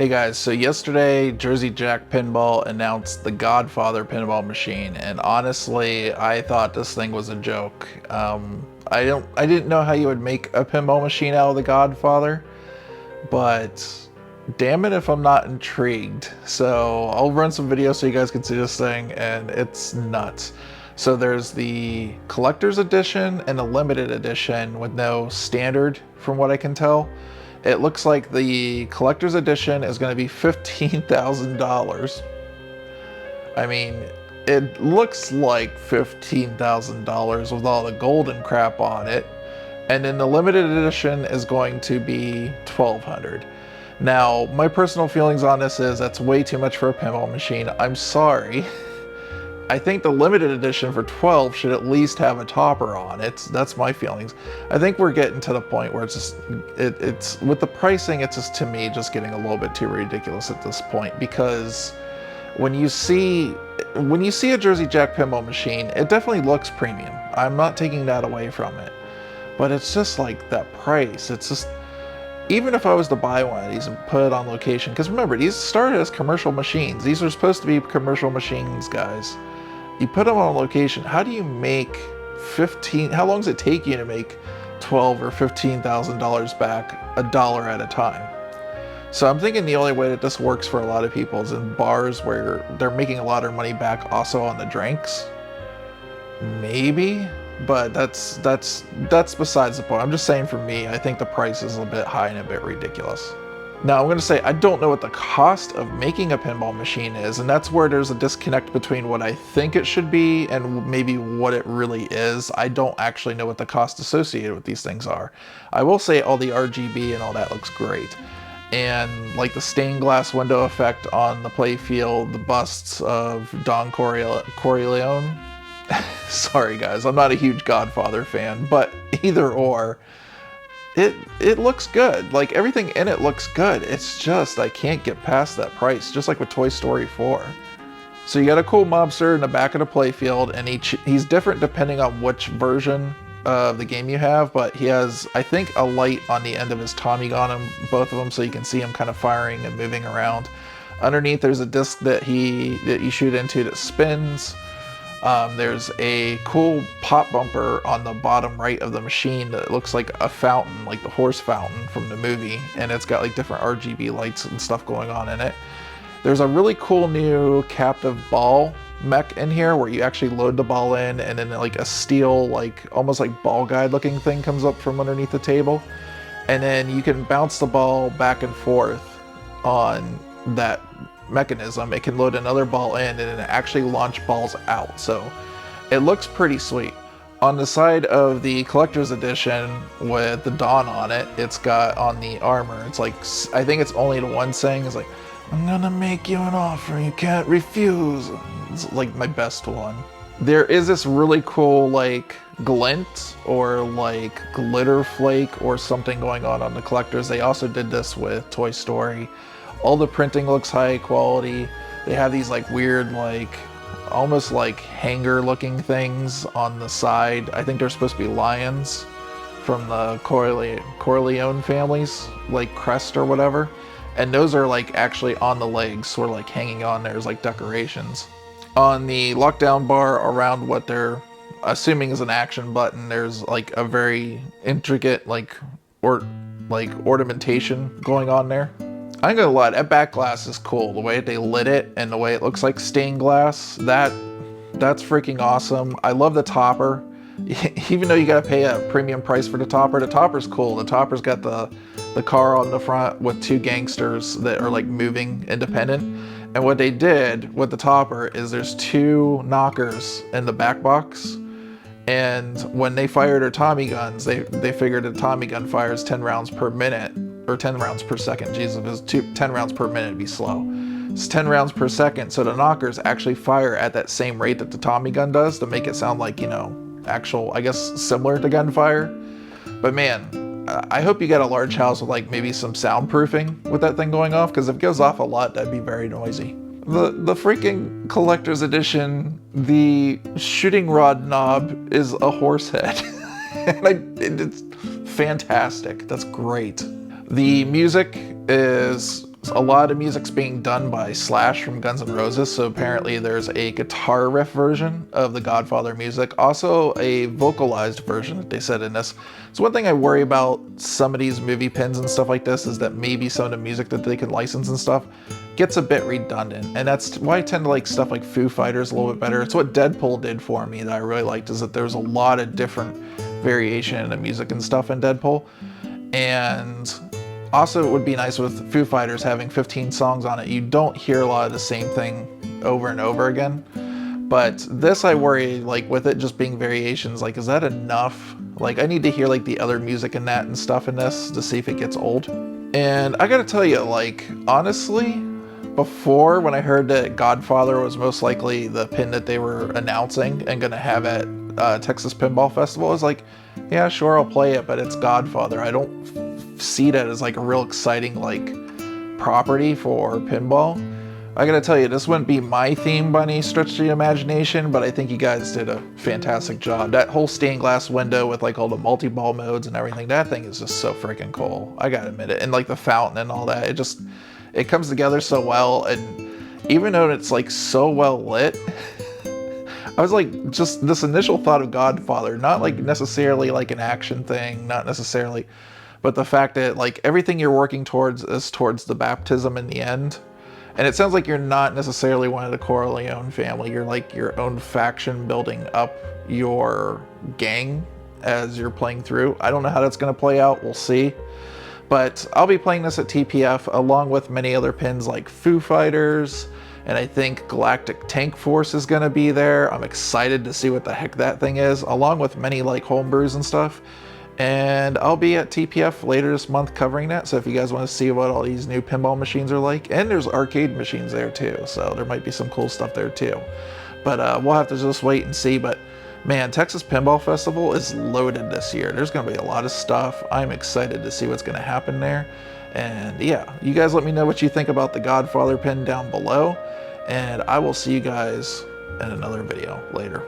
Hey guys, so yesterday Jersey Jack Pinball announced the Godfather pinball machine, and honestly, I thought this thing was a joke. I didn't know how you would make a pinball machine out of the Godfather, but damn it if I'm not intrigued. So I'll run some videos so you guys can see this thing, and it's nuts. So there's the collector's edition and a limited edition with no standard, from what I can tell. It looks like the collector's edition is going to be $15,000. I mean, it looks like $15,000 with all the gold and crap on it. And then the limited edition is going to be $1,200. Now, my personal feelings on this is that's way too much for a pinball machine. I'm sorry. I think the limited edition for 12 should at least have a topper on it. That's my feelings. I think we're getting to the point where it's just, it's with the pricing, it's just, to me, just getting a little bit too ridiculous at this point, because when you see a Jersey Jack pinball machine, it definitely looks premium. I'm not taking that away from it, but it's just like that price. It's just, even if I was to buy one of these and put it on location, because remember, these started as commercial machines. These are supposed to be commercial machines, guys. You put them on location, how do you make how long does it take you to make $12,000 or $15,000 back $1 at a time? So I'm thinking the only way that this works for a lot of people is in bars where they're making a lot of money back also on the drinks. Maybe, but that's besides the point. I'm just saying, for me, I think the price is a bit high and a bit ridiculous. Now, I'm going to say I don't know what the cost of making a pinball machine is, and that's where there's a disconnect between what I think it should be and maybe what it really is. I don't actually know what the cost associated with these things are. I will say all the RGB and all that looks great. And like the stained glass window effect on the playfield, the busts of Don Corleone. Sorry guys, I'm not a huge Godfather fan, but either or, it looks good. Like, everything in it looks good. It's just, I can't get past that price, just like with Toy Story 4. So you got a cool mobster in the back of the playfield, and he's different depending on which version of the game you have, but he has, I think, a light on the end of his Tommy gun on both of them, so you can see him kind of firing and moving around. Underneath, there's a disc that you shoot into that spins. There's a cool pop bumper on the bottom right of the machine that looks like a fountain, like the horse fountain from the movie, and it's got like different RGB lights and stuff going on in it. There's a really cool new captive ball mech in here where you actually load the ball in, and then like a steel, like almost like ball guide looking thing comes up from underneath the table, and then you can bounce the ball back and forth on that mechanism. It can load another ball in and then actually launch balls out, so it looks pretty sweet. On the side of the collector's edition with the Dawn on it, it's got on the armor, it's like, I think it's only the one saying, it's like, "I'm gonna make you an offer you can't refuse." It's like my best one. There is this really cool like glint or like glitter flake or something going on the collectors. They also did this with Toy Story. All the printing looks high quality. They have these like weird, like almost like hanger looking things on the side. I think they're supposed to be lions from the Corleone families, like crest or whatever. And those are like actually on the legs, sort of like hanging on there as like decorations. On the lockdown bar around what they're assuming is an action button, there's like a very intricate like ornamentation going on there. I'm gonna lie, that back glass is cool. The way they lit it and the way it looks like stained glass, that's freaking awesome. I love the topper. Even though you gotta pay a premium price for the topper's cool. The topper's got the car on the front with two gangsters that are like moving independent. And what they did with the topper is there's two knockers in the back box. And when they fire their Tommy guns, they figured a Tommy gun fires 10 rounds per minute. Or 10 rounds per second. Jesus, if it was 10 rounds per minute, it'd be slow. It's 10 rounds per second, so the knockers actually fire at that same rate that the Tommy gun does to make it sound like, you know, actual, I guess, similar to gunfire. But man, I hope you got a large house with like maybe some soundproofing with that thing going off, because if it goes off a lot, that'd be very noisy. The freaking collector's edition, the shooting rod knob is a horse head. And it's fantastic. That's great. The music is a lot of music's being done by Slash from Guns N' Roses, so apparently there's a guitar riff version of the Godfather music, also a vocalized version that they said in this. So one thing I worry about some of these movie pins and stuff like this is that maybe some of the music that they can license and stuff gets a bit redundant, and that's why I tend to like stuff like Foo Fighters a little bit better. It's what Deadpool did for me that I really liked, is that there's a lot of different variation in the music and stuff in Deadpool. And also, it would be nice with Foo Fighters having 15 songs on it. You don't hear a lot of the same thing over and over again. But this, I worry, like with it just being variations, like is that enough? Like I need to hear like the other music in that and stuff in this to see if it gets old. And I gotta tell you, like honestly, before when I heard that Godfather was most likely the pin that they were announcing and gonna have at Texas Pinball Festival, I was like, yeah, sure, I'll play it, but it's Godfather. I don't see that as like a real exciting like property for pinball. I gotta tell you, this wouldn't be my theme by any stretch of the imagination, but I think you guys did a fantastic job. That whole stained glass window with like all the multi-ball modes and everything, that thing is just so freaking cool. I gotta admit it. And like the fountain and all that, it comes together so well. And even though it's like so well lit, I was like, just this initial thought of Godfather, not like necessarily like an action thing, not necessarily, but the fact that like everything you're working towards is towards the baptism in the end. And it sounds like you're not necessarily one of the Corleone family. You're like your own faction building up your gang as you're playing through. I don't know how that's going to play out. We'll see. But I'll be playing this at TPF along with many other pins like Foo Fighters. And I think Galactic Tank Force is going to be there. I'm excited to see what the heck that thing is, along with many like homebrews and stuff. And I'll be at TPF later this month covering that. So if you guys want to see what all these new pinball machines are like, and there's arcade machines there too. So there might be some cool stuff there too. But we'll have to just wait and see. But man, Texas Pinball Festival is loaded this year. There's going to be a lot of stuff. I'm excited to see what's going to happen there. And yeah, you guys let me know what you think about the Godfather pin down below. And I will see you guys in another video later.